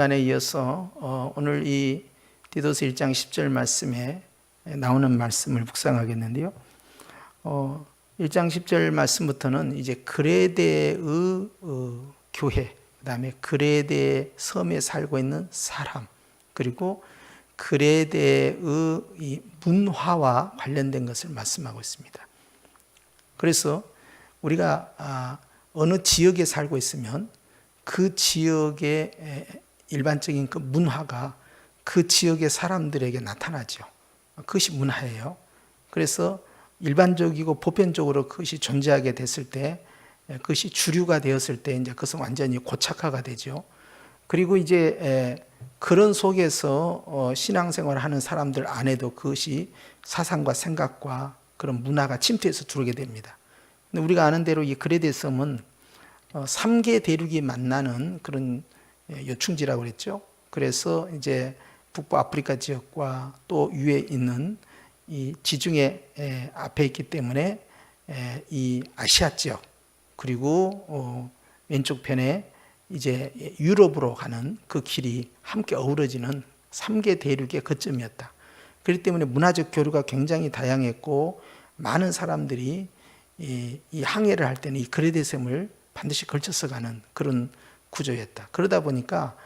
시간에 이어서 오늘 이 디도서 1장 10절 말씀에 나오는 말씀을 묵상하겠는데요. 1장 10절 말씀부터는 이제 그레데의 교회, 그다음에 그레데 섬에 살고 있는 사람, 그리고 그레데의 이 문화와 관련된 것을 말씀하고 있습니다. 그래서 우리가 어느 지역에 살고 있으면 그 지역의 일반적인 그 문화가 그 지역의 사람들에게 나타나죠. 그것이 문화예요. 그래서 일반적이고 보편적으로 그것이 존재하게 됐을 때, 그것이 주류가 되었을 때 이제 그것은 완전히 고착화가 되죠. 그리고 이제 그런 속에서 신앙생활을 하는 사람들 안에도 그것이 사상과 생각과 그런 문화가 침투해서 들어오게 됩니다. 근데 우리가 아는 대로 이 그레데 섬은 3개 대륙이 만나는 그런 요충지라고 그랬죠. 그래서 이제 북부 아프리카 지역과 또 위에 있는 이 지중해 앞에 있기 때문에 이 아시아 지역, 그리고 왼쪽 편에 이제 유럽으로 가는 그 길이 함께 어우러지는 3개 대륙의 거점이었다. 그렇기 때문에 문화적 교류가 굉장히 다양했고, 많은 사람들이 이 항해를 할 때는 이 그레데 섬을 반드시 걸쳐서 가는 그런 구조였다. 그러다 보니까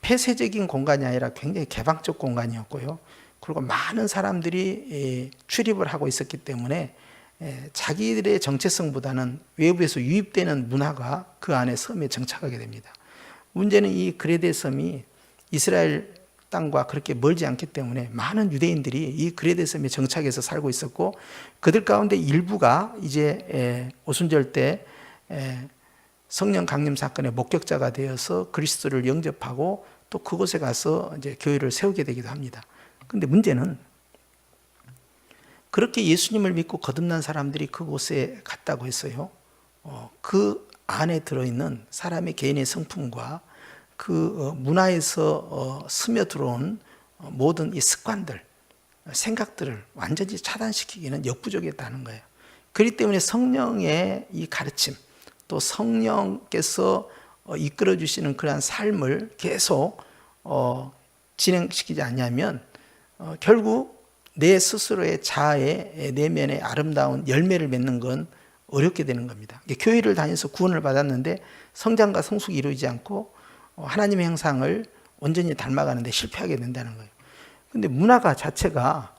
폐쇄적인 공간이 아니라 굉장히 개방적 공간이었고요. 그리고 많은 사람들이 출입을 하고 있었기 때문에 자기들의 정체성보다는 외부에서 유입되는 문화가 그 안에 섬에 정착하게 됩니다. 문제는 이 그레데 섬이 이스라엘 땅과 그렇게 멀지 않기 때문에 많은 유대인들이 이 그레데 섬에 정착해서 살고 있었고, 그들 가운데 일부가 이제 오순절 때 성령 강림 사건의 목격자가 되어서 그리스도를 영접하고 또 그곳에 가서 이제 교회를 세우게 되기도 합니다. 그런데 문제는 그렇게 예수님을 믿고 거듭난 사람들이 그곳에 갔다고 했어요. 그 안에 들어있는 사람의 개인의 성품과 그 문화에서 스며들어온 모든 이 습관들, 생각들을 완전히 차단시키기는 역부족이었다는 거예요. 그렇기 때문에 성령의 이 가르침, 또 성령께서 이끌어 주시는 그러한 삶을 계속 진행시키지 않냐면 결국 내 스스로의 자아의 내면의 아름다운 열매를 맺는 건 어렵게 되는 겁니다. 교회를 다니면서 구원을 받았는데 성장과 성숙이 이루어지지 않고 하나님의 형상을 온전히 닮아가는데 실패하게 된다는 거예요. 그런데 문화가 자체가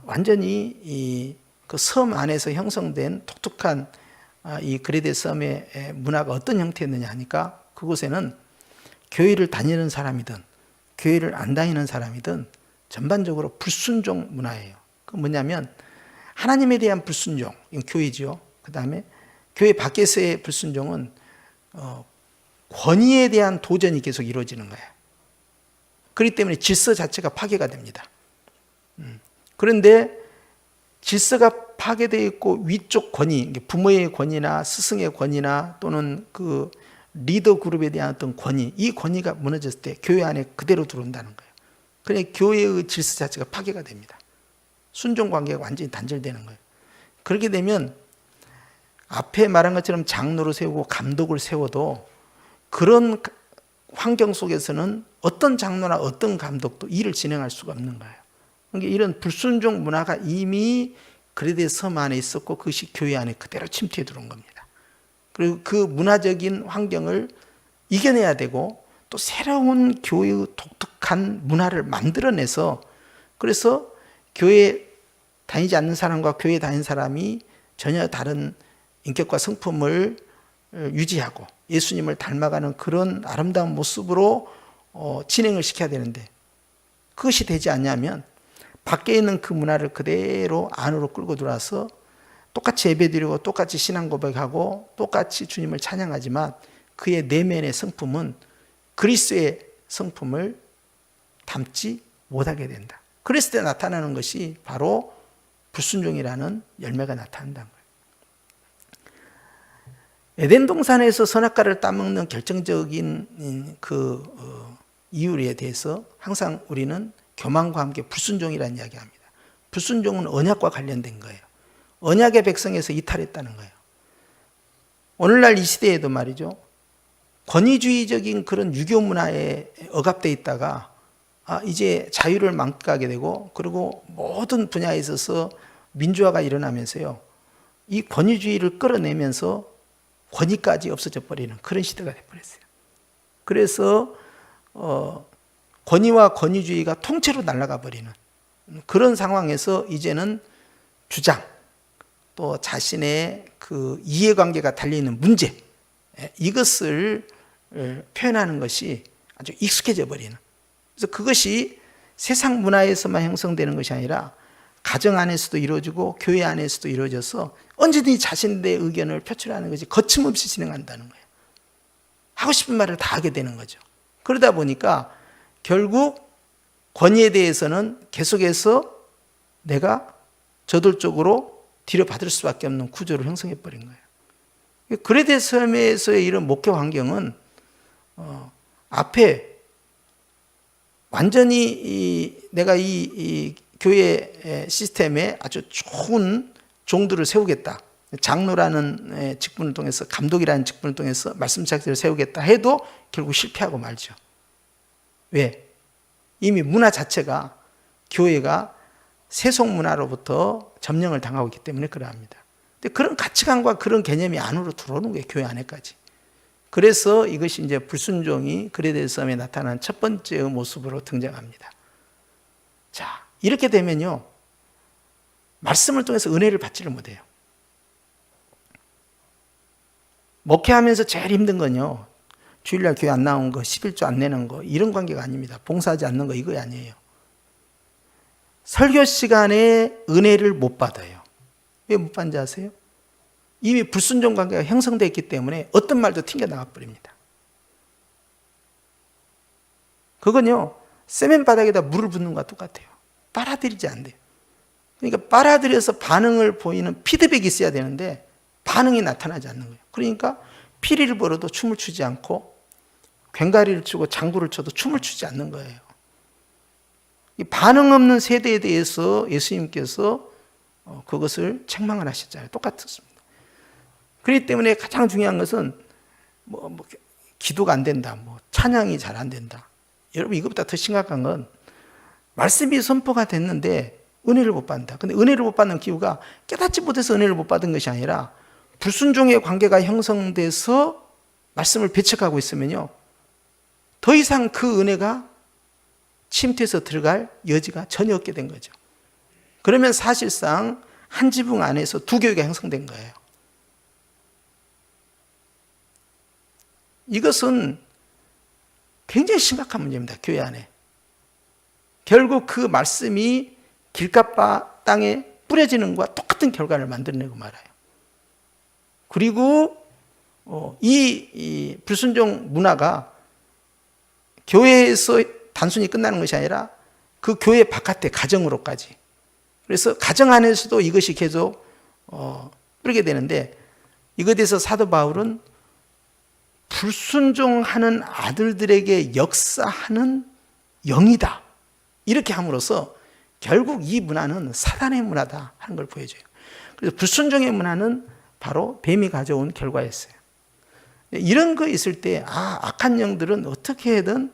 완전히 그 섬 안에서 형성된 독특한 이 그레데 섬의 문화가 어떤 형태였느냐 하니까, 그곳에는 교회를 다니는 사람이든 교회를 안 다니는 사람이든 전반적으로 불순종 문화예요. 그 뭐냐면 하나님에 대한 불순종, 이건 교회죠. 그 다음에 교회 밖에서의 불순종은 권위에 대한 도전이 계속 이루어지는 거예요. 그렇기 때문에 질서 자체가 파괴가 됩니다. 그런데 질서가 파괴되어 있고 위쪽 권위, 부모의 권위나 스승의 권위나 또는 그 리더 그룹에 대한 어떤 권위, 이 권위가 무너졌을 때 교회 안에 그대로 들어온다는 거예요. 그러니까 교회의 질서 자체가 파괴가 됩니다. 순종 관계가 완전히 단절되는 거예요. 그렇게 되면 앞에 말한 것처럼 장로를 세우고 감독을 세워도 그런 환경 속에서는 어떤 장로나 어떤 감독도 일을 진행할 수가 없는 거예요. 그러니까 이런 불순종 문화가 이미 그레데 섬 안에 있었고 그것이 교회 안에 그대로 침투해 들어온 겁니다. 그리고 그 문화적인 환경을 이겨내야 되고 또 새로운 교회의 독특한 문화를 만들어내서, 그래서 교회 다니지 않는 사람과 교회 다니는 사람이 전혀 다른 인격과 성품을 유지하고 예수님을 닮아가는 그런 아름다운 모습으로 진행을 시켜야 되는데, 그것이 되지 않냐면 밖에 있는 그 문화를 그대로 안으로 끌고 들어와서 똑같이 예배드리고 똑같이 신앙 고백하고 똑같이 주님을 찬양하지만 그의 내면의 성품은 그리스도의 성품을 담지 못하게 된다. 그랬을 때 나타나는 것이 바로 불순종이라는 열매가 나타난다는 거예요. 에덴 동산에서 선악과를 따먹는 결정적인 그 이유에 대해서 항상 우리는 교만과 함께 불순종이라는 이야기합니다. 불순종은 언약과 관련된 거예요. 언약의 백성에서 이탈했다는 거예요. 오늘날 이 시대에도 말이죠, 권위주의적인 그런 유교 문화에 억압돼 있다가 이제 자유를 만끽하게 되고, 그리고 모든 분야에 있어서 민주화가 일어나면서요, 이 권위주의를 끌어내면서 권위까지 없어져 버리는 그런 시대가 되어버렸어요. 그래서 권위와 권위주의가 통째로 날아가 버리는 그런 상황에서 이제는 주장, 또 자신의 그 이해관계가 달려있는 문제, 이것을 표현하는 것이 아주 익숙해져 버리는, 그래서 그것이 세상 문화에서만 형성되는 것이 아니라 가정 안에서도 이루어지고 교회 안에서도 이루어져서 언제든지 자신의 의견을 표출하는 것이 거침없이 진행한다는 거예요. 하고 싶은 말을 다 하게 되는 거죠. 그러다 보니까 결국 권위에 대해서는 계속해서 내가 저돌적으로 뒤로 받을 수밖에 없는 구조를 형성해 버린 거예요. 그레데 섬에서의 이런 목회 환경은 앞에 완전히 내가 이 교회 시스템에 아주 좋은 종들을 세우겠다, 장로라는 직분을 통해서, 감독이라는 직분을 통해서 말씀 자체를 세우겠다 해도 결국 실패하고 말죠. 왜? 이미 문화 자체가, 교회가 세속 문화로부터 점령을 당하고 있기 때문에 그러합니다. 근데 그런 가치관과 그런 개념이 안으로 들어오는 거예요, 교회 안에까지. 그래서 이것이 이제 불순종이 그레데 섬에 나타난 첫 번째 모습으로 등장합니다. 자, 이렇게 되면요, 말씀을 통해서 은혜를 받지를 못해요. 목회하면서 제일 힘든 건요, 주일날 교회 안 나온 거, 11조 안 내는 거, 이런 관계가 아닙니다. 봉사하지 않는 거, 이거 아니에요. 설교 시간에 은혜를 못 받아요. 왜 못 받는지 아세요? 이미 불순종 관계가 형성되어 있기 때문에 어떤 말도 튕겨나가 버립니다. 그건요, 세면 바닥에다 물을 붓는 것과 똑같아요. 빨아들이지 않대요. 그러니까 빨아들여서 반응을 보이는 피드백이 있어야 되는데 반응이 나타나지 않는 거예요. 그러니까 피리를 벌어도 춤을 추지 않고, 괭가리를 치고 장구를 쳐도 춤을 추지 않는 거예요. 이 반응 없는 세대에 대해서 예수님께서 그것을 책망을 하셨잖아요. 똑같습니다. 그렇기 때문에 가장 중요한 것은 기도가 안 된다, 찬양이 잘 안 된다. 여러분, 이것보다 더 심각한 건 말씀이 선포가 됐는데 은혜를 못 받는다. 근데 은혜를 못 받는 기후가 깨닫지 못해서 은혜를 못 받은 것이 아니라 불순종의 관계가 형성돼서 말씀을 배척하고 있으면요, 더 이상 그 은혜가 침투해서 들어갈 여지가 전혀 없게 된 거죠. 그러면 사실상 한 지붕 안에서 두 교회가 형성된 거예요. 이것은 굉장히 심각한 문제입니다, 교회 안에. 결국 그 말씀이 길가빠 땅에 뿌려지는 것과 똑같은 결과를 만들어내고 말아요. 그리고 이 불순종 문화가 교회에서 단순히 끝나는 것이 아니라 그 교회 바깥의 가정으로까지, 그래서 가정 안에서도 이것이 계속 뿌리게 되는데, 이것에 대해서 사도 바울은 불순종하는 아들들에게 역사하는 영이다, 이렇게 함으로써 결국 이 문화는 사단의 문화다 하는 걸 보여줘요. 그래서 불순종의 문화는 바로 뱀이 가져온 결과였어요. 이런 거 있을 때 악한 영들은 어떻게든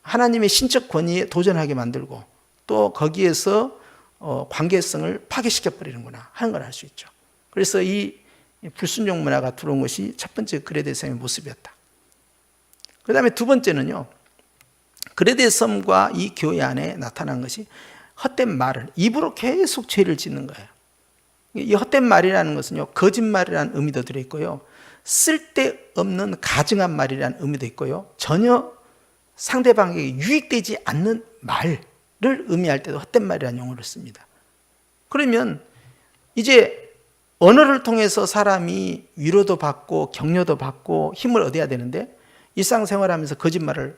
하나님의 신적 권위에 도전하게 만들고 또 거기에서 관계성을 파괴시켜버리는구나 하는 걸 알 수 있죠. 그래서 이 불순종 문화가 들어온 것이 첫 번째 그레데 섬의 모습이었다. 그 다음에 두 번째는요, 그레데 섬과 이 교회 안에 나타난 것이 헛된 말을, 입으로 계속 죄를 짓는 거예요. 이 헛된 말이라는 것은요, 거짓말이라는 의미도 들어있고요, 쓸데없는 가증한 말이라는 의미도 있고요, 전혀 상대방에게 유익되지 않는 말을 의미할 때도 헛된 말이라는 용어를 씁니다. 그러면 이제 언어를 통해서 사람이 위로도 받고 격려도 받고 힘을 얻어야 되는데, 일상생활하면서 거짓말을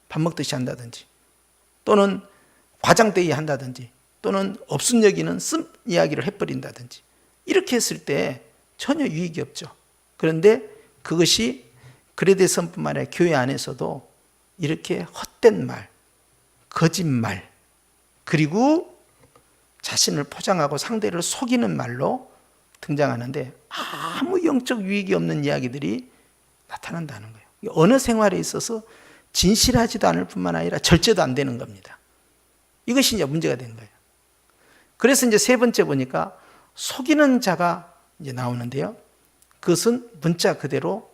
밥 먹듯이 한다든지, 또는 과장되이 한다든지, 또는 업순여기는 쓴 이야기를 해버린다든지, 이렇게 했을 때 전혀 유익이 없죠. 그런데 그것이 그레데 섬뿐만 아니라 교회 안에서도 이렇게 헛된 말, 거짓말, 그리고 자신을 포장하고 상대를 속이는 말로 등장하는데 아무 영적 유익이 없는 이야기들이 나타난다는 거예요. 언어 생활에 있어서 진실하지도 않을 뿐만 아니라 절제도 안 되는 겁니다. 이것이 이제 문제가 된 거예요. 그래서 이제 세 번째 보니까 속이는 자가 이제 나오는데요. 그것은 문자 그대로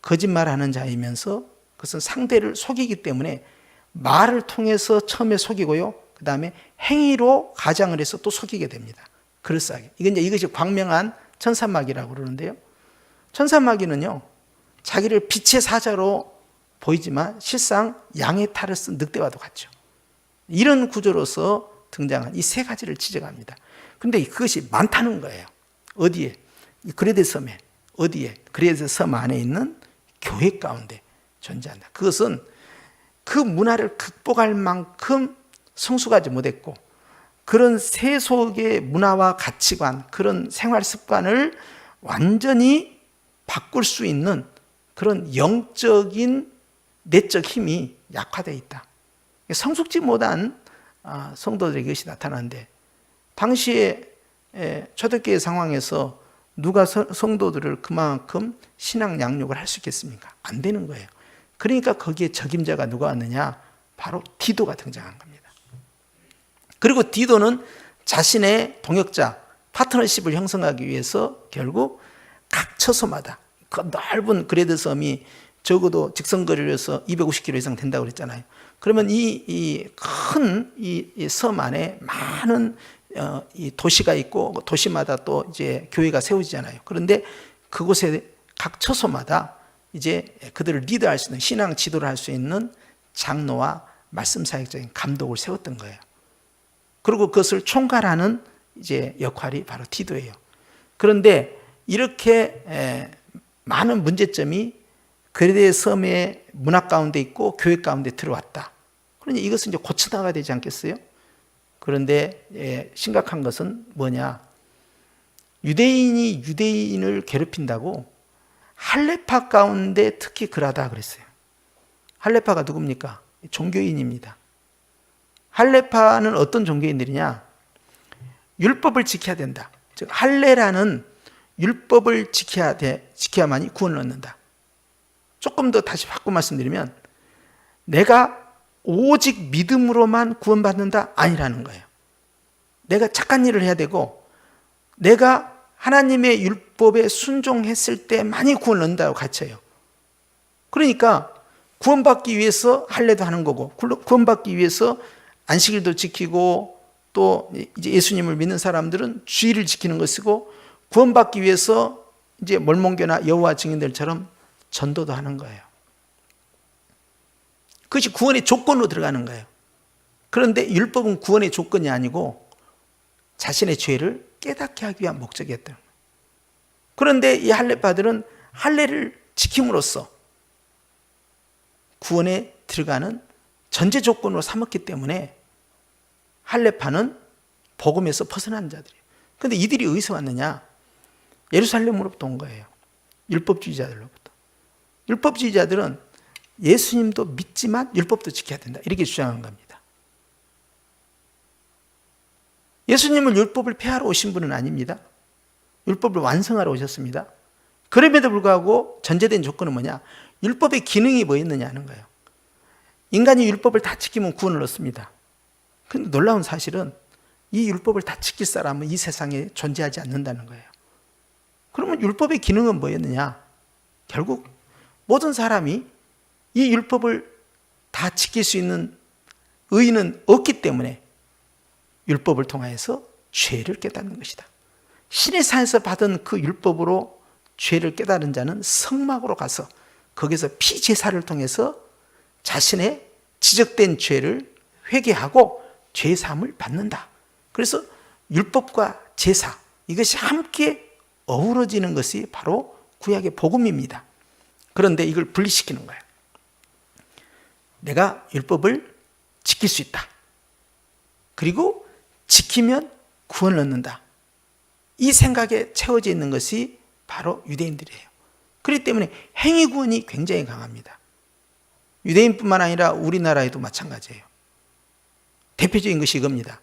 거짓말하는 자이면서 그것은 상대를 속이기 때문에 말을 통해서 처음에 속이고요. 그 다음에 행위로 가장을 해서 또 속이게 됩니다. 그럴싸하게. 이것이 광명한 천사마귀라고 그러는데요. 천사마귀는요, 자기를 빛의 사자로 보이지만 실상 양의 탈을 쓴 늑대와도 같죠. 이런 구조로서 등장한 이 세 가지를 지적합니다. 그런데 그것이 많다는 거예요. 어디에? 그레데 섬에. 어디에? 그레데 섬 안에 있는 교회 가운데 존재한다. 그것은 그 문화를 극복할 만큼 성숙하지 못했고, 그런 세속의 문화와 가치관, 그런 생활 습관을 완전히 바꿀 수 있는 그런 영적인 내적 힘이 약화되어 있다. 성숙지 못한 성도들에게 이것이 나타나는데, 당시에 초대교회 상황에서 누가 성도들을 그만큼 신앙 양육을 할 수 있겠습니까? 안 되는 거예요. 그러니까 거기에 적임자가 누가 왔느냐? 바로 디도가 등장한 겁니다. 그리고 디도는 자신의 동역자, 파트너십을 형성하기 위해서 결국 각 처소마다, 그 넓은 그레데 섬이 적어도 직선거리로서 250km 이상 된다고 그랬잖아요. 그러면 이 큰 이 섬 안에 많은 이 도시가 있고, 도시마다 또 이제 교회가 세워지잖아요. 그런데 그곳에 각 처소마다 이제 그들을 리드할 수 있는, 신앙 지도를 할 수 있는 장로와 말씀 사역적인 감독을 세웠던 거예요. 그리고 그것을 총괄하는 이제 역할이 바로 디도예요. 그런데 이렇게 많은 문제점이 그레데 섬의 문화 가운데 있고 교회 가운데 들어왔다. 그러니 이것은 이제 고쳐나가야 되지 않겠어요? 그런데 심각한 것은 뭐냐? 유대인이 유대인을 괴롭힌다고 할레파 가운데 특히 그러다 그랬어요. 할레파가 누굽니까? 종교인입니다. 할레파는 어떤 종교인들이냐? 율법을 지켜야 된다. 즉 할레라는 율법을 지켜야만이 구원을 얻는다. 조금 더 다시 바꿔 말씀드리면, 내가 오직 믿음으로만 구원받는다? 아니라는 거예요. 내가 착한 일을 해야 되고, 내가 하나님의 율법에 순종했을 때만이 구원을 얻는다고 가르쳐요. 그러니까 구원받기 위해서 할례도 하는 거고, 구원받기 위해서 안식일도 지키고, 또 이제 예수님을 믿는 사람들은 주일을 지키는 것이고, 구원받기 위해서 이제 몰몬교나 여호와 증인들처럼 전도도 하는 거예요. 그것이 구원의 조건으로 들어가는 거예요. 그런데 율법은 구원의 조건이 아니고 자신의 죄를 깨닫게 하기 위한 목적이었던 거예요. 그런데 이 할례파들은 할례를 지킴으로써 구원에 들어가는 전제 조건으로 삼았기 때문에 할례파는 복음에서 벗어난 자들이에요. 그런데 이들이 어디서 왔느냐? 예루살렘으로부터 온 거예요. 율법주의자들로부터. 율법주의자들은 예수님도 믿지만 율법도 지켜야 된다, 이렇게 주장한 겁니다. 예수님은 율법을 폐하러 오신 분은 아닙니다. 율법을 완성하러 오셨습니다. 그럼에도 불구하고 전제된 조건은 뭐냐? 율법의 기능이 뭐였느냐 하는 거예요. 인간이 율법을 다 지키면 구원을 얻습니다. 그런데 놀라운 사실은 이 율법을 다 지킬 사람은 이 세상에 존재하지 않는다는 거예요. 그러면 율법의 기능은 뭐였느냐? 결국 모든 사람이 이 율법을 다 지킬 수 있는 의의는 없기 때문에 율법을 통하여서 죄를 깨닫는 것이다. 신의 산에서 받은 그 율법으로 죄를 깨달은 자는 성막으로 가서 거기서 피제사를 통해서 자신의 지적된 죄를 회개하고 죄사함을 받는다. 그래서 율법과 제사, 이것이 함께 어우러지는 것이 바로 구약의 복음입니다. 그런데 이걸 분리시키는 거예요. 내가 율법을 지킬 수 있다. 그리고 지키면 구원을 얻는다. 이 생각에 채워져 있는 것이 바로 유대인들이에요. 그렇기 때문에 행위 구원이 굉장히 강합니다. 유대인뿐만 아니라 우리나라에도 마찬가지예요. 대표적인 것이 이겁니다.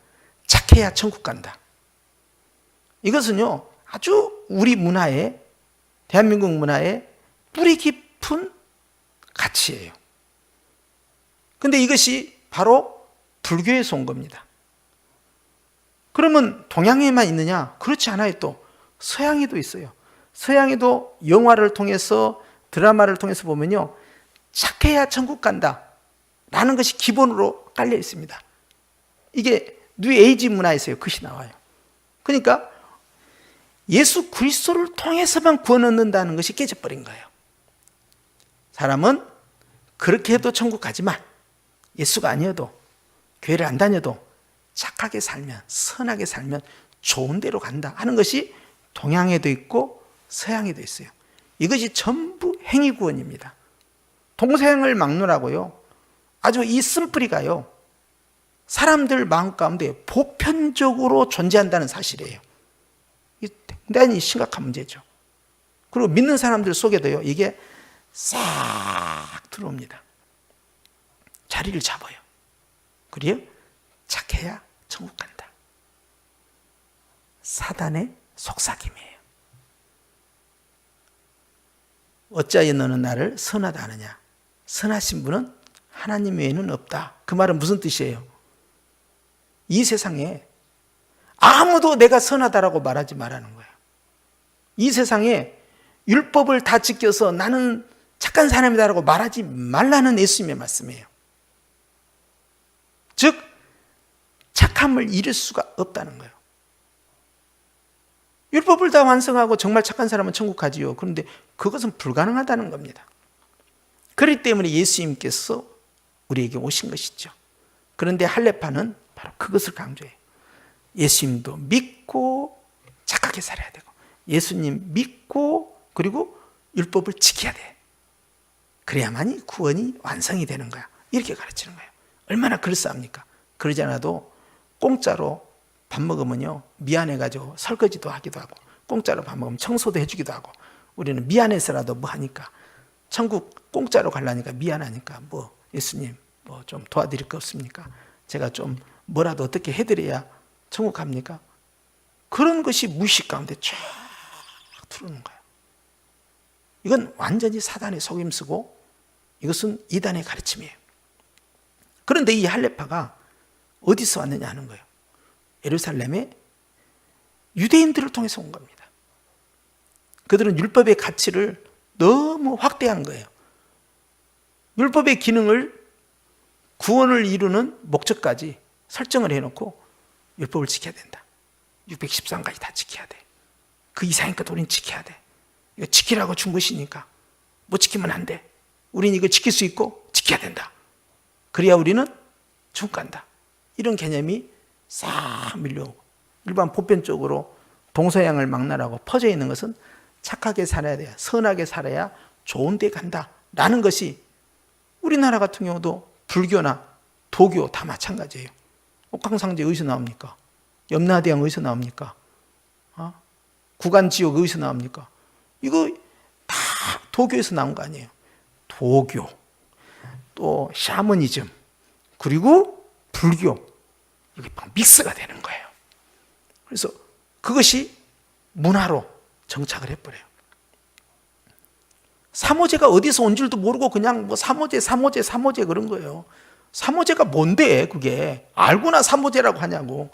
착해야 천국 간다. 이것은요, 아주 우리 문화에, 대한민국 문화에 뿌리 깊은 가치예요. 근데 이것이 바로 불교에서 온 겁니다. 그러면 동양에만 있느냐? 그렇지 않아요. 또 서양에도 있어요. 서양에도 영화를 통해서, 드라마를 통해서 보면요, 착해야 천국 간다 라는 것이 기본으로 깔려 있습니다. 이게 뉴에이지 문화에서요, 그것이 나와요. 그러니까 예수 그리스도를 통해서만 구원 얻는다는 것이 깨져버린 거예요. 사람은 그렇게 해도 천국 가지만 예수가 아니어도, 교회를 안 다녀도 착하게 살면, 선하게 살면 좋은 데로 간다 하는 것이 동양에도 있고 서양에도 있어요. 이것이 전부 행위구원입니다. 동서양을 막론하고요, 아주 이 쓴뿌리가요, 사람들 마음 가운데 보편적으로 존재한다는 사실이에요. 이 대단히 심각한 문제죠. 그리고 믿는 사람들 속에도요, 이게 싹 들어옵니다. 자리를 잡아요. 그래요? 착해야 천국 간다. 사단의 속삭임이에요. 어찌하여 너는 나를 선하다 하느냐? 선하신 분은 하나님 외에는 없다. 그 말은 무슨 뜻이에요? 이 세상에 아무도 내가 선하다라고 말하지 말라는 거예요. 이 세상에 율법을 다 지켜서 나는 착한 사람이다라고 말하지 말라는 예수님의 말씀이에요. 즉 착함을 이룰 수가 없다는 거예요. 율법을 다 완성하고 정말 착한 사람은 천국 가지요. 그런데 그것은 불가능하다는 겁니다. 그렇기 때문에 예수님께서 우리에게 오신 것이죠. 그런데 할례파는 바로 그것을 강조해요. 예수님도 믿고 착하게 살아야 되고, 예수님 믿고 그리고 율법을 지켜야 돼. 그래야만이 구원이 완성이 되는 거야. 이렇게 가르치는 거예요. 얼마나 그럴싸합니까? 그러지 않아도 공짜로 밥 먹으면요, 미안해가지고 설거지도 하기도 하고, 공짜로 밥 먹으면 청소도 해주기도 하고, 우리는 미안해서라도 뭐 하니까, 천국 공짜로 가려니까 미안하니까, 뭐 예수님 뭐 좀 도와드릴 거 없습니까? 제가 좀 뭐라도 어떻게 해드려야 천국 갑니까? 그런 것이 무의식 가운데 쫙 들어오는 거예요. 이건 완전히 사단의 속임수고, 이것은 이단의 가르침이에요. 그런데 이 할례파가 어디서 왔느냐 하는 거예요. 예루살렘에 유대인들을 통해서 온 겁니다. 그들은 율법의 가치를 너무 확대한 거예요. 율법의 기능을, 구원을 이루는 목적까지 설정을 해놓고 율법을 지켜야 된다. 613까지 다 지켜야 돼. 그 이상인 것 우리는 지켜야 돼. 이거 지키라고 준 것이니까 못 지키면 안 돼. 우리는 이거 지킬 수 있고 지켜야 된다. 그래야 우리는 천국 간다. 이런 개념이 싹 밀려오고, 일반 보편적으로 동서양을 막론하고 퍼져 있는 것은 착하게 살아야 돼요. 선하게 살아야 좋은 데 간다 라는 것이, 우리나라 같은 경우도 불교나 도교 다 마찬가지예요. 옥황상제 어디서 나옵니까? 염라대왕 어디서 나옵니까? 구간지옥 어디서 나옵니까? 이거 다 도교에서 나온 거 아니에요. 도교, 또 샤머니즘, 그리고 불교, 이게 믹스가 되는 거예요. 그래서 그것이 문화로 정착을 해버려요. 사모제가 어디서 온 줄도 모르고 그냥 뭐 사모제 그런 거예요. 사모제가 뭔데 그게? 알고나 사모제라고 하냐고.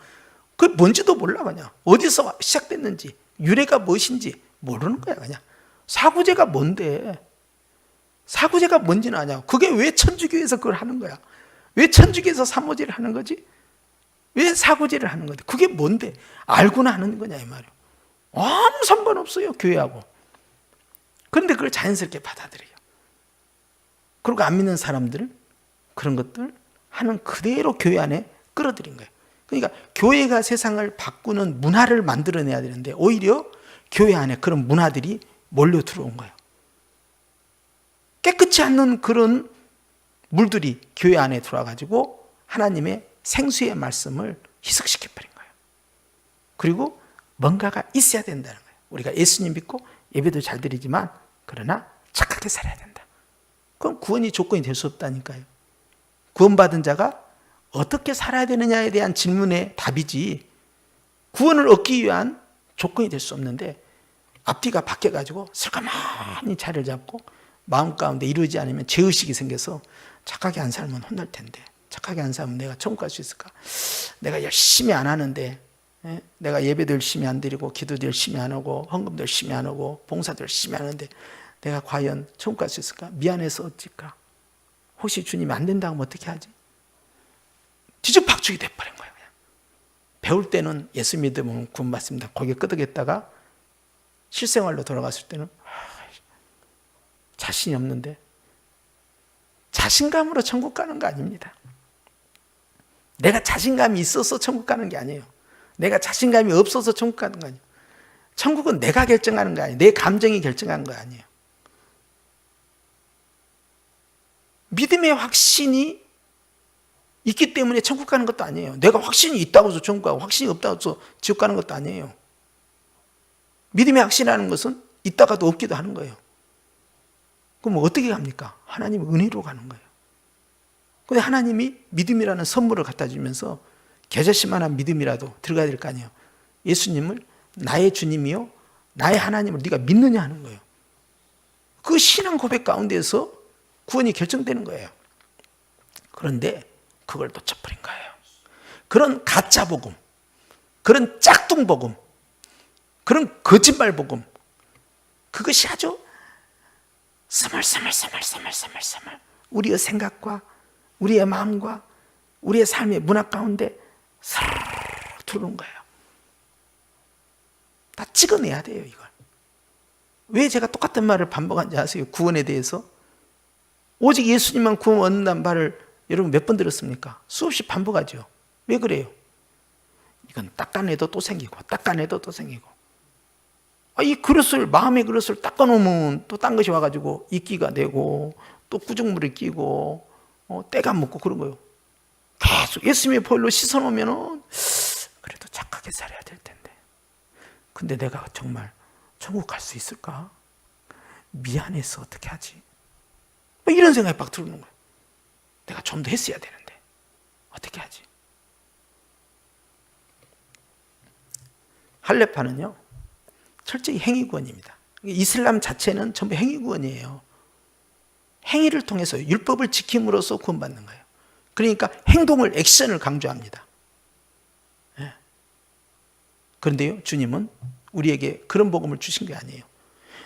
그게 뭔지도 몰라 그냥. 어디서 시작됐는지, 유래가 무엇인지 모르는 거야 그냥. 사구제가 뭔데? 사구제가 뭔지는 아냐고. 그게 왜 천주교에서 그걸 하는 거야? 왜 천주교에서 사모제를 하는 거지? 왜 사구제를 하는 건데? 그게 뭔데? 알고나 하는 거냐 이 말이에요. 아무 상관없어요 교회하고. 그런데 그걸 자연스럽게 받아들여요. 그리고 안 믿는 사람들은 그런 것들 하는 그대로 교회 안에 끌어들인 거예요. 그러니까 교회가 세상을 바꾸는 문화를 만들어내야 되는데 오히려 교회 안에 그런 문화들이 몰려 들어온 거예요. 깨끗이 않는 그런 물들이 교회 안에 들어와가지고 하나님의 생수의 말씀을 희석시켜버린 거예요. 그리고 뭔가가 있어야 된다는 거예요. 우리가 예수님 믿고 예배도 잘 드리지만 그러나 착하게 살아야 된다. 그럼 구원이 조건이 될 수 없다니까요. 구원받은 자가 어떻게 살아야 되느냐에 대한 질문의 답이지, 구원을 얻기 위한 조건이 될 수 없는데 앞뒤가 바뀌어가지고 슬가만히 자리를 잡고 마음 가운데 이루지 않으면 죄의식이 생겨서 착하게 안 살면 혼날 텐데, 착하게 안 살면 내가 천국 갈 수 있을까? 내가 열심히 안 하는데, 내가 예배도 열심히 안 드리고 기도도 열심히 안 하고 헌금도 열심히 안 하고 봉사도 열심히 하는데 내가 과연 천국 갈 수 있을까? 미안해서 어쩔까? 혹시 주님이 안 된다고 하면 어떻게 하지? 뒤죽박죽이 돼버린 거예요. 그냥. 배울 때는 예수 믿으면 구원받습니다. 고개 끄덕였다가 실생활로 돌아갔을 때는 자신이 없는데, 자신감으로 천국 가는 거 아닙니다. 내가 자신감이 있어서 천국 가는 게 아니에요. 내가 자신감이 없어서 천국 가는 거 아니에요. 천국은 내가 결정하는 거 아니에요. 내 감정이 결정하는 거 아니에요. 믿음의 확신이 있기 때문에 천국 가는 것도 아니에요. 내가 확신이 있다고 해서 천국 가고 확신이 없다고 해서 지옥 가는 것도 아니에요. 믿음의 확신이라는 것은 있다가도 없기도 하는 거예요. 그럼 어떻게 갑니까? 하나님의 은혜로 가는 거예요. 근데 하나님이 믿음이라는 선물을 갖다 주면서 겨자씨만한 믿음이라도 들어가야 될 거 아니에요. 예수님을 나의 주님이요 나의 하나님을 네가 믿느냐 하는 거예요. 그 신앙 고백 가운데서 구원이 결정되는 거예요. 그런데 그걸 놓쳐버린 거예요. 그런 가짜 복음, 그런 짝퉁 복음, 그런 거짓말 복음, 그것이 아주 스멀스멀 우리의 생각과 우리의 마음과 우리의 삶의 문화 가운데 사르르 들어오는 거예요. 다 찍어내야 돼요, 이걸. 왜 제가 똑같은 말을 반복하는지 아세요? 구원에 대해서. 오직 예수님만 구원 얻는다는 말을 여러분 몇 번 들었습니까? 수없이 반복하죠. 왜 그래요? 이건 닦아내도 또 생기고 닦아내도 또 생기고, 이 그릇을, 마음의 그릇을 닦아놓으면 또 딴 것이 와가지고 이끼가 되고 또 구정물이 끼고 때가 묻고 그런 거예요. 계속 예수님의 보혈로 씻어놓으면 그래도 착하게 살아야 될 텐데, 근데 내가 정말 천국 갈 수 있을까? 미안해서 어떻게 하지? 이런 생각이 막 들어오는 거예요. 내가 좀 더 했어야 되는데 어떻게 하지? 할례파는요 철저히 행위구원입니다. 이슬람 자체는 전부 행위구원이에요. 행위를 통해서 율법을 지킴으로써 구원받는 거예요. 그러니까 행동을, 액션을 강조합니다. 그런데요 주님은 우리에게 그런 복음을 주신 게 아니에요.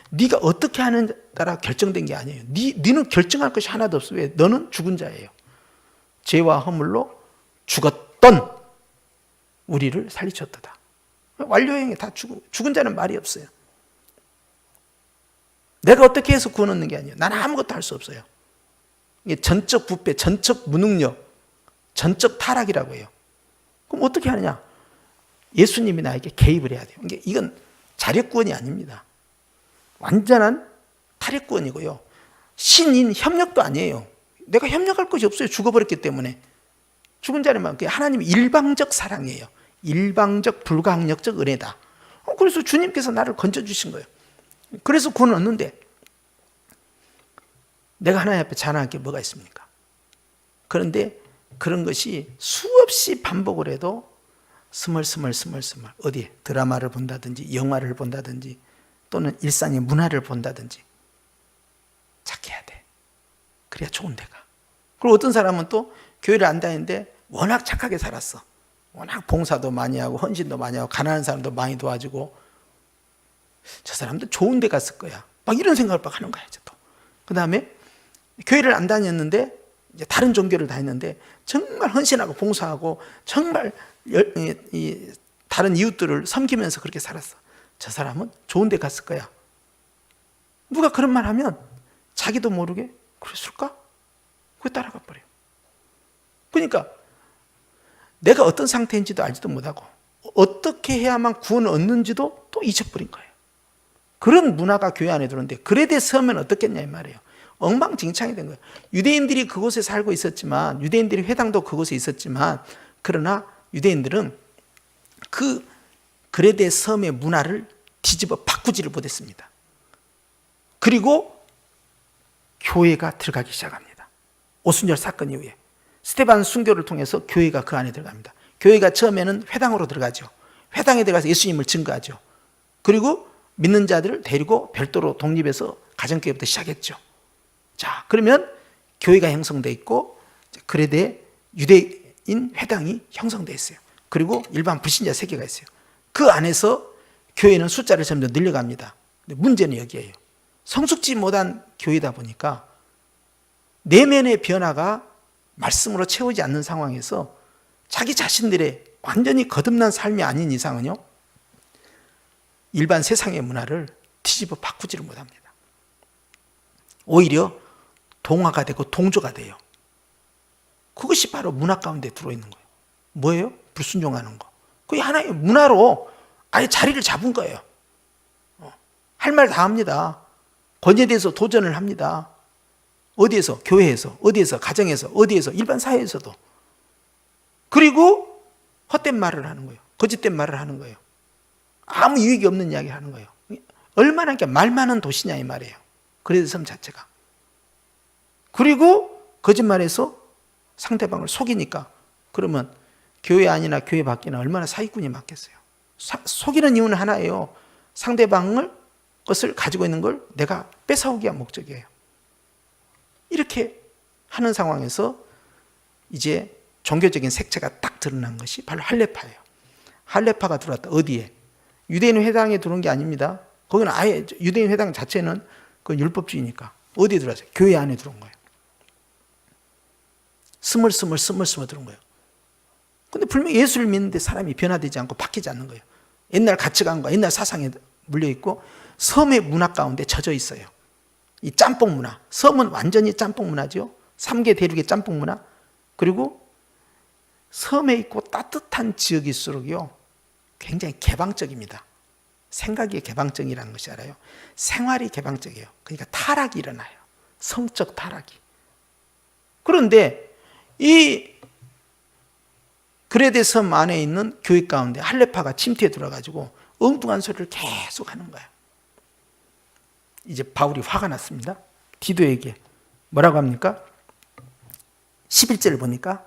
네가 어떻게 하느냐에 따라 결정된 게 아니에요. 네는 결정할 것이 하나도 없어. 왜? 너는 죽은 자예요. 죄와 허물로 죽었던 우리를 살리셨도다. 완료형이 다 죽은 자는 말이 없어요. 내가 어떻게 해서 구원 얻는 게 아니에요. 나는 아무것도 할 수 없어요. 이게 전적 부패, 전적 무능력, 전적 타락이라고 해요. 그럼 어떻게 하느냐? 예수님이 나에게 개입을 해야 돼요. 이건 자력구원이 아닙니다. 완전한 탈핵구원이고요. 신인 협력도 아니에요. 내가 협력할 것이 없어요. 죽어버렸기 때문에. 죽은 자리만. 하나님의 일방적 사랑이에요. 일방적 불가항력적 은혜다. 그래서 주님께서 나를 건져주신 거예요. 그래서 구원을 얻는데 내가 하나님 앞에 자랑할 게 뭐가 있습니까? 그런데 그런 것이 수없이 반복을 해도 스멀스멀 어디에 드라마를 본다든지 영화를 본다든지 또는 일상의 문화를 본다든지 착해야 돼. 그래야 좋은 데가. 그리고 어떤 사람은 또 교회를 안 다니는데 워낙 착하게 살았어. 워낙 봉사도 많이 하고 헌신도 많이 하고 가난한 사람도 많이 도와주고 저 사람도 좋은 데 갔을 거야. 막 이런 생각을 막 하는 거야. 또. 그 다음에 교회를 안 다녔는데 이제 다른 종교를 다녔는데 정말 헌신하고 봉사하고 정말 다른 이웃들을 섬기면서 그렇게 살았어. 저 사람은 좋은 데 갔을 거야. 누가 그런 말 하면 자기도 모르게 그랬을까? 그게 따라가 버려요. 그러니까 내가 어떤 상태인지도 알지도 못하고 어떻게 해야만 구원을 얻는지도 또 잊어버린 거예요. 그런 문화가 교회 안에 들어오는데 그래 대해서 하면 어떻겠냐 이 말이에요. 엉망진창이 된 거예요. 유대인들이 그곳에 살고 있었지만, 유대인들이 회당도 그곳에 있었지만, 그러나 유대인들은 그 그레데 섬의 문화를 뒤집어 바꾸지를 못했습니다. 그리고 교회가 들어가기 시작합니다. 오순절 사건 이후에 스데반 순교를 통해서 교회가 그 안에 들어갑니다. 교회가 처음에는 회당으로 들어가죠. 회당에 들어가서 예수님을 증거하죠. 그리고 믿는 자들을 데리고 별도로 독립해서 가정교회부터 시작했죠. 자, 그러면 교회가 형성돼 있고 그레데 유대인 회당이 형성돼 있어요. 그리고 일반 불신자 세계가 있어요. 그 안에서 교회는 숫자를 점점 늘려갑니다. 근데 문제는 여기에요. 성숙지 못한 교회다 보니까 내면의 변화가 말씀으로 채우지 않는 상황에서 자기 자신들의 완전히 거듭난 삶이 아닌 이상은요, 일반 세상의 문화를 뒤집어 바꾸지를 못합니다. 오히려 동화가 되고 동조가 돼요. 그것이 바로 문화 가운데 들어있는 거예요. 뭐예요? 불순종하는 거. 그게 하나의 문화로 아예 자리를 잡은 거예요. 할 말 다 합니다. 권위에 대해서 도전을 합니다. 어디에서? 교회에서, 어디에서? 가정에서, 어디에서? 일반 사회에서도. 그리고 헛된 말을 하는 거예요. 거짓된 말을 하는 거예요. 아무 유익이 없는 이야기를 하는 거예요. 얼마나 말 많은 도시냐 이 말이에요. 그레데 섬 자체가. 그리고 거짓말해서 상대방을 속이니까 그러면 교회 안이나 교회 밖이나 얼마나 사기꾼이 많겠어요. 속이는 이유는 하나예요. 상대방을 것을 가지고 있는 걸 내가 뺏어오기가 목적이에요. 이렇게 하는 상황에서 이제 종교적인 색채가 딱 드러난 것이 바로 할례파예요. 할례파가 들어왔다. 어디에? 유대인 회당에 들어온 게 아닙니다. 거기는 아예 유대인 회당 자체는 그 율법주의니까 어디에 들어왔어요? 교회 안에 들어온 거예요. 스멀스멀 들어온 거예요. 근데 분명히 예수를 믿는데 사람이 변화되지 않고 바뀌지 않는 거예요. 옛날 가치관과 옛날 사상에 물려있고 섬의 문화 가운데 젖어 있어요. 이 짬뽕 문화. 섬은 완전히 짬뽕 문화죠. 3개 대륙의 짬뽕 문화. 그리고 섬에 있고 따뜻한 지역일수록요, 굉장히 개방적입니다. 생각이 개방적이라는 것이 알아요. 생활이 개방적이에요. 그러니까 타락이 일어나요. 성적 타락이. 그런데 이 그레데 섬 안에 있는 교회 가운데 할례파가 침투해 들어가지고 엉뚱한 소리를 계속 하는 거예요. 이제 바울이 화가 났습니다. 디도에게 뭐라고 합니까? 11절을 보니까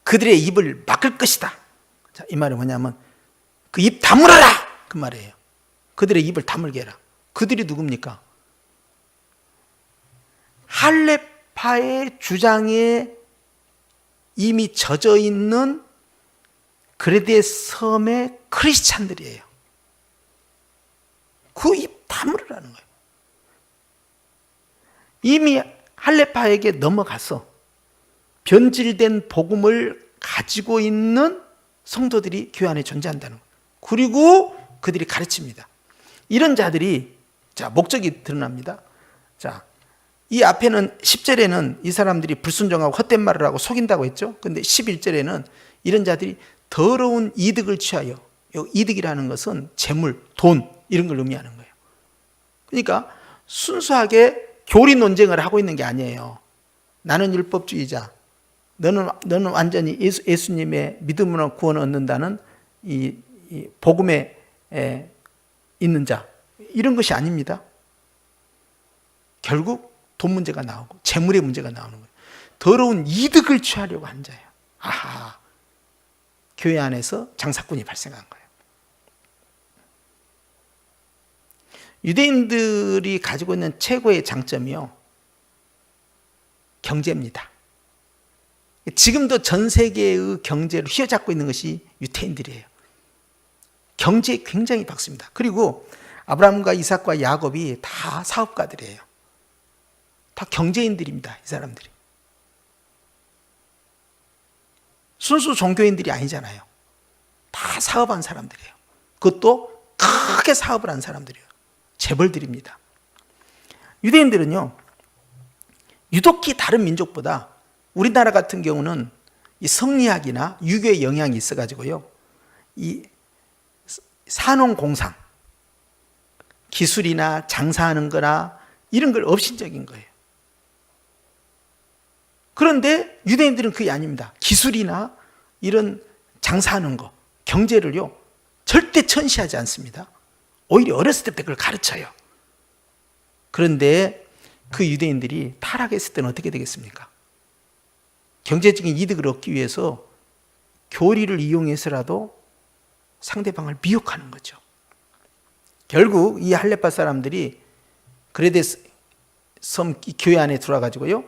그들의 입을 막을 것이다. 자, 이 말이 뭐냐면 그 입 다물어라! 그 말이에요. 그들의 입을 다물게 해라. 그들이 누굽니까? 할례파의 주장에 이미 젖어 있는 그레데 섬의 크리스찬들이에요. 그 입 다물으라는 거예요. 이미 할례파에게 넘어가서 변질된 복음을 가지고 있는 성도들이 교회 안에 존재한다는 거예요. 그리고 그들이 가르칩니다. 이런 자들이, 자, 목적이 드러납니다. 자, 이 앞에는 10절에는 이 사람들이 불순종하고 헛된 말을 하고 속인다고 했죠. 근데 11절에는 이런 자들이 더러운 이득을 취하여, 이득이라는 것은 재물, 돈, 이런 걸 의미하는 거예요. 그러니까 순수하게 교리 논쟁을 하고 있는 게 아니에요. 나는 율법주의자, 너는 완전히 예수님의 믿음으로 구원을 얻는다는 이 복음에 있는 자, 이런 것이 아닙니다. 결국 돈 문제가 나오고 재물의 문제가 나오는 거예요. 더러운 이득을 취하려고 한 자예요. 아하, 교회 안에서 장사꾼이 발생한 거예요. 유대인들이 가지고 있는 최고의 장점이요, 경제입니다. 지금도 전 세계의 경제를 휘어잡고 있는 것이 유대인들이에요. 경제에 굉장히 박습니다. 그리고 아브라함과 이삭과 야곱이 다 사업가들이에요. 다 경제인들입니다. 이 사람들이. 순수 종교인들이 아니잖아요. 다 사업한 사람들이에요. 그것도 크게 사업을 한 사람들이에요. 재벌들입니다. 유대인들은요, 유독히 다른 민족보다 우리나라 같은 경우는 이 성리학이나 유교의 영향이 있어가지고요, 이 산업공상, 기술이나 장사하는 거나 이런 걸 업신적인 거예요. 그런데 유대인들은 그게 아닙니다. 기술이나 이런 장사하는 거, 경제를요, 절대 천시하지 않습니다. 오히려 어렸을 때부터 그걸 가르쳐요. 그런데 그 유대인들이 타락했을 때는 어떻게 되겠습니까? 경제적인 이득을 얻기 위해서 교리를 이용해서라도 상대방을 미혹하는 거죠. 결국 이 할례파 사람들이 그레데 교회 안에 들어와가지고요,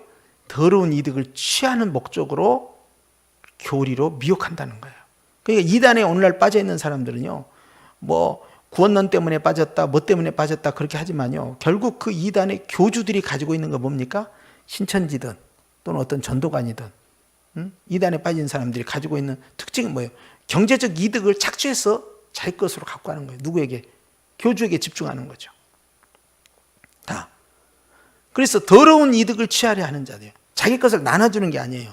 더러운 이득을 취하는 목적으로 교리로 미혹한다는 거예요. 그러니까 이단에 오늘날 빠져 있는 사람들은요, 뭐 구원론 때문에 빠졌다, 뭐 때문에 빠졌다 그렇게 하지만요, 결국 그 이단의 교주들이 가지고 있는 거 뭡니까? 신천지든 또는 어떤 전도관이든 이단에 빠진 사람들이 가지고 있는 특징은 뭐예요? 경제적 이득을 착취해서 자기 것으로 갖고 가는 거예요. 누구에게? 교주에게 집중하는 거죠. 다. 그래서 더러운 이득을 취하려 하는 자들이에요. 자기 것을 나눠주는 게 아니에요.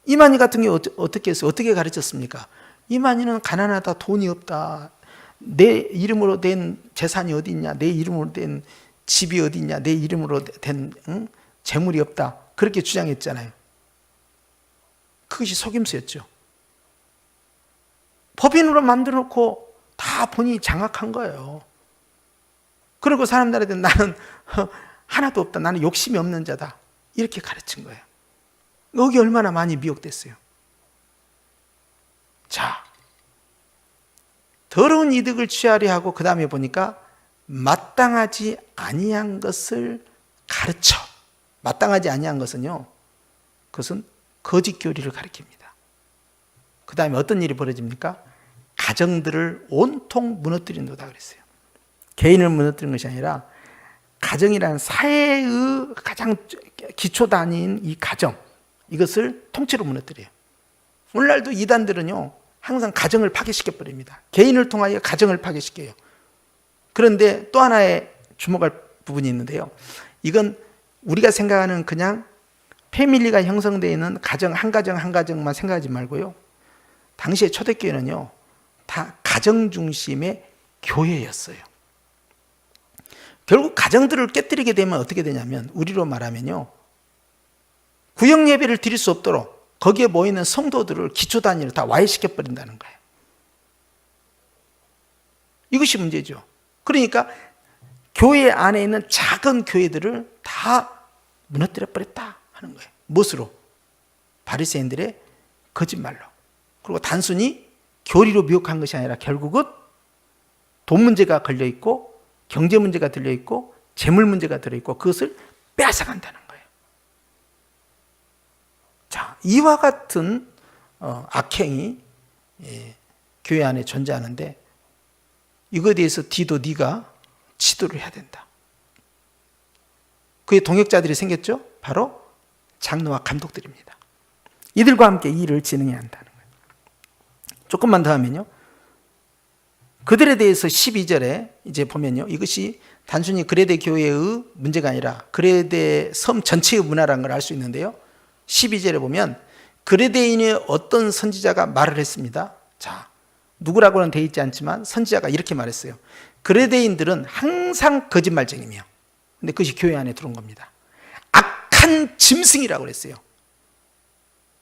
이만희 같은 경우 어떻게 했어요? 어떻게 가르쳤습니까? 이만희는 가난하다, 돈이 없다, 내 이름으로 된 재산이 어디 있냐, 내 이름으로 된 집이 어디 있냐, 내 이름으로 된 재물이 없다, 그렇게 주장했잖아요. 그것이 속임수였죠. 법인으로 만들어 놓고 다 본인이 장악한 거예요. 그리고 사람들한테 나는 하나도 없다, 나는 욕심이 없는 자다, 이렇게 가르친 거예요. 여기 얼마나 많이 미혹됐어요. 자, 더러운 이득을 취하려 하고 그 다음에 보니까 마땅하지 아니한 것을 가르쳐. 마땅하지 아니한 것은요, 그것은 거짓 교리를 가리킵니다. 그 다음에 어떤 일이 벌어집니까? 가정들을 온통 무너뜨린다 그랬어요. 개인을 무너뜨리는 것이 아니라 가정이라는 사회의 가장 기초 단위인 이 가정, 이것을 통째로 무너뜨려요. 오늘날도 이단들은요, 항상 가정을 파괴시켜 버립니다. 개인을 통하여 가정을 파괴시켜요. 그런데 또 하나의 주목할 부분이 있는데요, 이건 우리가 생각하는 그냥 패밀리가 형성되어 있는 가정 한 가정만 생각하지 말고요, 당시에 초대교회는요, 다 가정 중심의 교회였어요. 결국 가정들을 깨뜨리게 되면 어떻게 되냐면, 우리로 말하면요, 구역 예배를 드릴 수 없도록 거기에 모이는 성도들을 기초 단위로 다 와해시켜 버린다는 거예요. 이것이 문제죠. 그러니까 교회 안에 있는 작은 교회들을 다 무너뜨려 버렸다 하는 거예요. 무엇으로? 바리새인들의 거짓말로. 그리고 단순히 교리로 미혹한 것이 아니라 결국은 돈 문제가 걸려 있고, 경제 문제가 들려 있고, 재물 문제가 들어 있고, 그것을 빼앗아간다는 거예요. 자, 이와 같은 악행이 교회 안에 존재하는데, 이거에 대해서 디도 네가 지도를 해야 된다. 그의 동역자들이 생겼죠? 바로 장로와 감독들입니다. 이들과 함께 이 일을 진행해야 한다는 거예요. 조금만 더 하면요, 그들에 대해서 12절에 이제 보면요, 이것이 단순히 그레데 교회의 문제가 아니라 그레데 섬 전체의 문화라는 걸 알 수 있는데요, 12절에 보면 그레데인의 어떤 선지자가 말을 했습니다. 자, 누구라고는 되어 있지 않지만 선지자가 이렇게 말했어요. 그레데인들은 항상 거짓말쟁이며, 근데 그것이 교회 안에 들어온 겁니다. 악한 짐승이라고 그랬어요.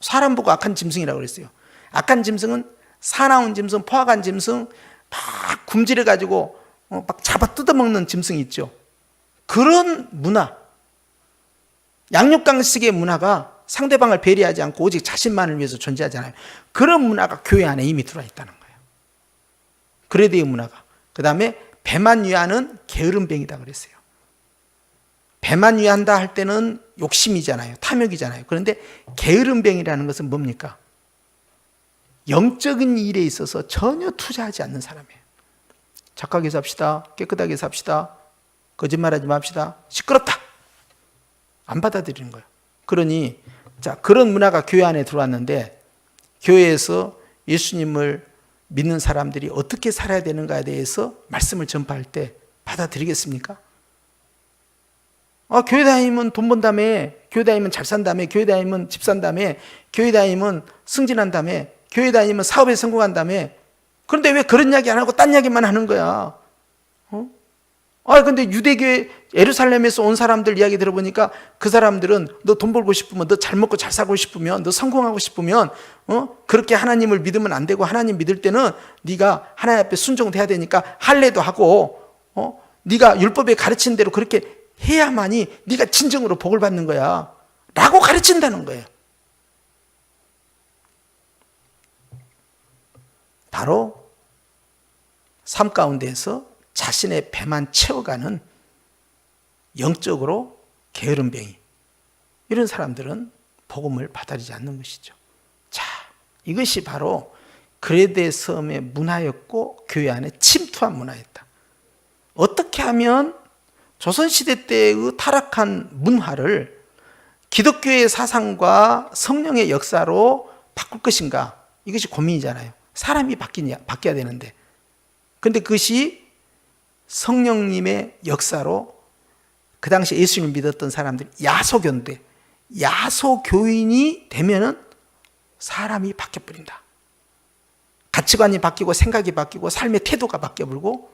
사람 보고 악한 짐승이라고 그랬어요. 악한 짐승은 사나운 짐승, 포악한 짐승, 막 굶주려가지고 막 잡아 뜯어먹는 짐승이 있죠. 그런 문화, 양육강식의 문화가 상대방을 배려하지 않고 오직 자신만을 위해서 존재하잖아요. 그런 문화가 교회 안에 이미 들어와 있다는 거예요. 그레데의 문화가. 그 다음에 배만 위하는 게으름뱅이다 그랬어요. 배만 위한다 할 때는 욕심이잖아요. 탐욕이잖아요. 그런데 게으름뱅이라는 것은 뭡니까? 영적인 일에 있어서 전혀 투자하지 않는 사람이에요. 착하게 삽시다, 깨끗하게 삽시다, 거짓말하지 맙시다, 시끄럽다, 안 받아들이는 거예요. 그러니 자, 그런 문화가 교회 안에 들어왔는데, 교회에서 예수님을 믿는 사람들이 어떻게 살아야 되는가에 대해서 말씀을 전파할 때 받아들이겠습니까? 교회 다니면 돈 번다며, 교회 다니면 잘 산다며, 교회 다니면 집 산다며, 교회 다니면 승진한다며, 교회 다니면 사업에 성공한다며. 그런데 왜 그런 이야기 안 하고 딴 이야기만 하는 거야? 근데 유대교회 예루살렘에서 온 사람들 이야기 들어보니까 그 사람들은 너 돈 벌고 싶으면, 너 잘 먹고 잘 살고 싶으면, 너 성공하고 싶으면 그렇게 하나님을 믿으면 안 되고, 하나님 믿을 때는 네가 하나님 앞에 순종돼야 되니까 할례도 하고 네가 율법에 가르친 대로 그렇게 해야만이 네가 진정으로 복을 받는 거야 라고 가르친다는 거예요. 바로 삶 가운데에서 자신의 배만 채워가는, 영적으로 게으름뱅이, 이런 사람들은 복음을 받아들이지 않는 것이죠. 자, 이것이 바로 그레데 섬의 문화였고 교회 안에 침투한 문화였다. 어떻게 하면 조선시대 때의 타락한 문화를 기독교의 사상과 성령의 역사로 바꿀 것인가, 이것이 고민이잖아요. 사람이 바뀌어야 되는데, 그런데 그것이 성령님의 역사로 그 당시 예수님을 믿었던 사람들이 야소교인데, 야소교인이 되면은 사람이 바뀌어버린다. 가치관이 바뀌고 생각이 바뀌고 삶의 태도가 바뀌어버리고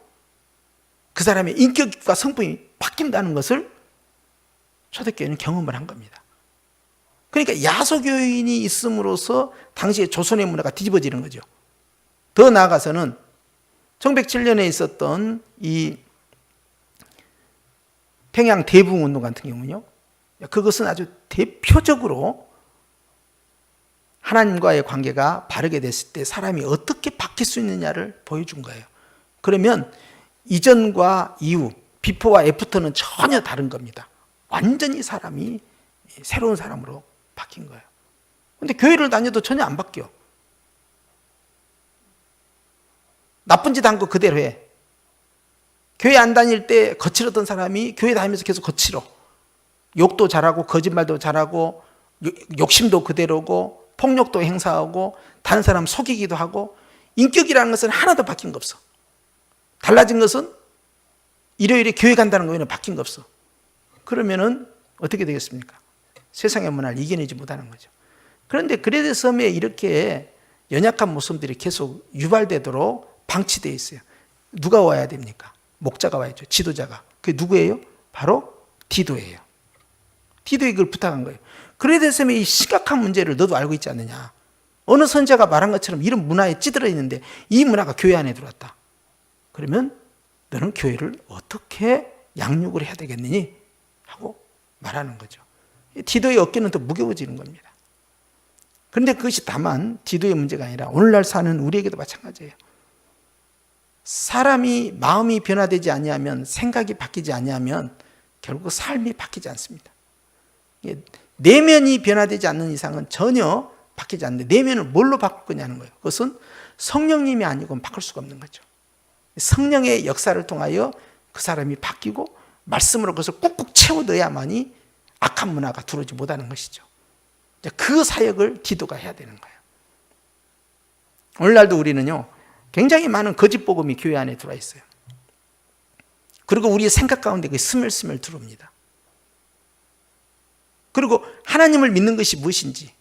그 사람의 인격과 성품이 바뀐다는 것을 초대교회는 경험을 한 겁니다. 그러니까 야소교인이 있음으로써 당시의 조선의 문화가 뒤집어지는 거죠. 더 나아가서는 1907년에 있었던 이 평양 대붕운동 같은 경우는요, 그것은 아주 대표적으로 하나님과의 관계가 바르게 됐을 때 사람이 어떻게 바뀔 수 있느냐를 보여준 거예요. 그러면 이전과 이후, 비포와 애프터는 전혀 다른 겁니다. 완전히 사람이 새로운 사람으로 바뀐 거예요. 그런데 교회를 다녀도 전혀 안 바뀌어. 나쁜 짓 한 거 그대로 해. 교회 안 다닐 때 거칠었던 사람이 교회 다니면서 계속 거칠어. 욕도 잘하고 거짓말도 잘하고 욕심도 그대로고 폭력도 행사하고 다른 사람 속이기도 하고, 인격이라는 것은 하나도 바뀐 거 없어. 달라진 것은 일요일에 교회 간다는 거에는 바뀐 거 없어. 그러면은 어떻게 되겠습니까? 세상의 문화를 이겨내지 못하는 거죠. 그런데 그레데 섬에 이렇게 연약한 모습들이 계속 유발되도록 방치되어 있어요. 누가 와야 됩니까? 목자가 와야죠. 지도자가. 그게 누구예요? 바로 디도예요. 디도에 그걸 부탁한 거예요. 그레데 섬의 이 심각한 문제를 너도 알고 있지 않느냐. 어느 선지자가 말한 것처럼 이런 문화에 찌들어 있는데 이 문화가 교회 안에 들어왔다. 그러면 너는 교회를 어떻게 양육을 해야 되겠느니? 하고 말하는 거죠. 디도의 어깨는 더 무거워지는 겁니다. 그런데 그것이 다만 디도의 문제가 아니라 오늘날 사는 우리에게도 마찬가지예요. 사람이 마음이 변화되지 아니하면, 생각이 바뀌지 아니하면 결국 삶이 바뀌지 않습니다. 내면이 변화되지 않는 이상은 전혀 바뀌지 않는데, 내면을 뭘로 바꿀 거냐는 거예요. 그것은 성령님이 아니고는 바꿀 수가 없는 거죠. 성령의 역사를 통하여 그 사람이 바뀌고 말씀으로 그것을 꾹꾹 채워 넣어야만이 악한 문화가 들어오지 못하는 것이죠. 그 사역을 디도가 해야 되는 거예요. 오늘날도 우리는요, 굉장히 많은 거짓 복음이 교회 안에 들어와 있어요. 그리고 우리의 생각 가운데 그게 스멀스멀 들어옵니다. 그리고 하나님을 믿는 것이 무엇인지,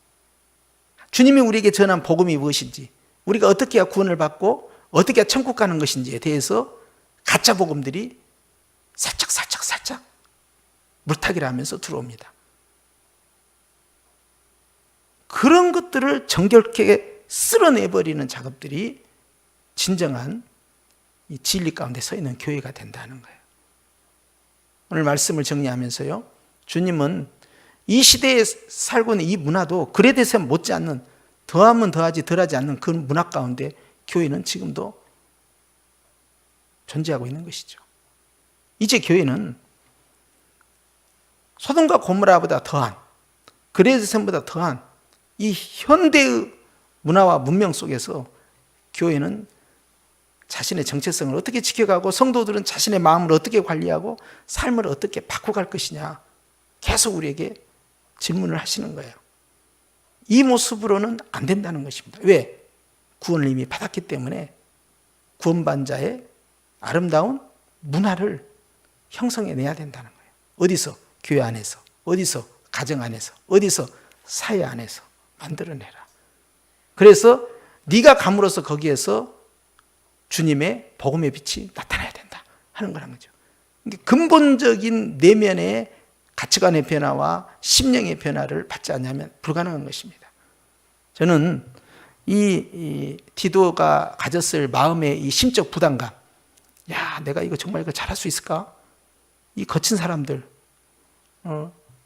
주님이 우리에게 전한 복음이 무엇인지, 우리가 어떻게 해야 구원을 받고 어떻게 해야 천국 가는 것인지에 대해서 가짜 복음들이 살짝 물타기를 하면서 들어옵니다. 그런 것들을 정결케 쓸어내버리는 작업들이 진정한 이 진리 가운데 서 있는 교회가 된다는 거예요. 오늘 말씀을 정리하면서요, 주님은 이 시대에 살고 있는 이 문화도 그레데섬 못지않는, 더하면 더하지 덜하지 않는 그 문화 가운데 교회는 지금도 존재하고 있는 것이죠. 이제 교회는 소돔과 고모라보다 더한, 그레데섬보다 더한 이 현대의 문화와 문명 속에서 교회는 자신의 정체성을 어떻게 지켜가고 성도들은 자신의 마음을 어떻게 관리하고 삶을 어떻게 바꿔갈 것이냐, 계속 우리에게 질문을 하시는 거예요. 이 모습으로는 안 된다는 것입니다. 왜? 구원을 이미 받았기 때문에 구원받은 자의 아름다운 문화를 형성해내야 된다는 거예요. 어디서? 교회 안에서. 어디서? 가정 안에서. 어디서? 사회 안에서 만들어내라. 그래서 네가 감으로써 거기에서 주님의 복음의 빛이 나타나야 된다 하는 거란 거죠. 근본적인 내면의 가치관의 변화와 심령의 변화를 받지 않으면 불가능한 것입니다. 저는 이 디도가 가졌을 마음의 이 심적 부담감, 야, 내가 이거 정말 이거 잘할 수 있을까? 이 거친 사람들,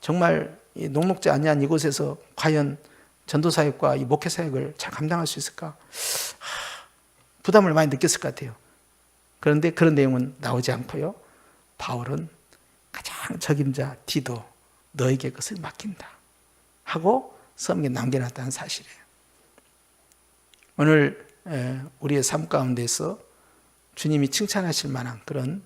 정말 이 녹록지 아니한 이곳에서 과연 전도사역과 이 목회사역을 잘 감당할 수 있을까? 부담을 많이 느꼈을 것 같아요. 그런데 그런 내용은 나오지 않고요, 바울은 가장 적임자 디도, 너에게 그것을 맡긴다 하고 성경에 남겨놨다는 사실이에요. 오늘 우리의 삶 가운데서 주님이 칭찬하실 만한 그런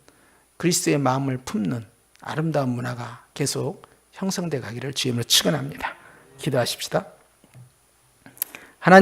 그리스도의 마음을 품는 아름다운 문화가 계속 형성돼 가기를 주님으로 축원합니다. 기도하십시다.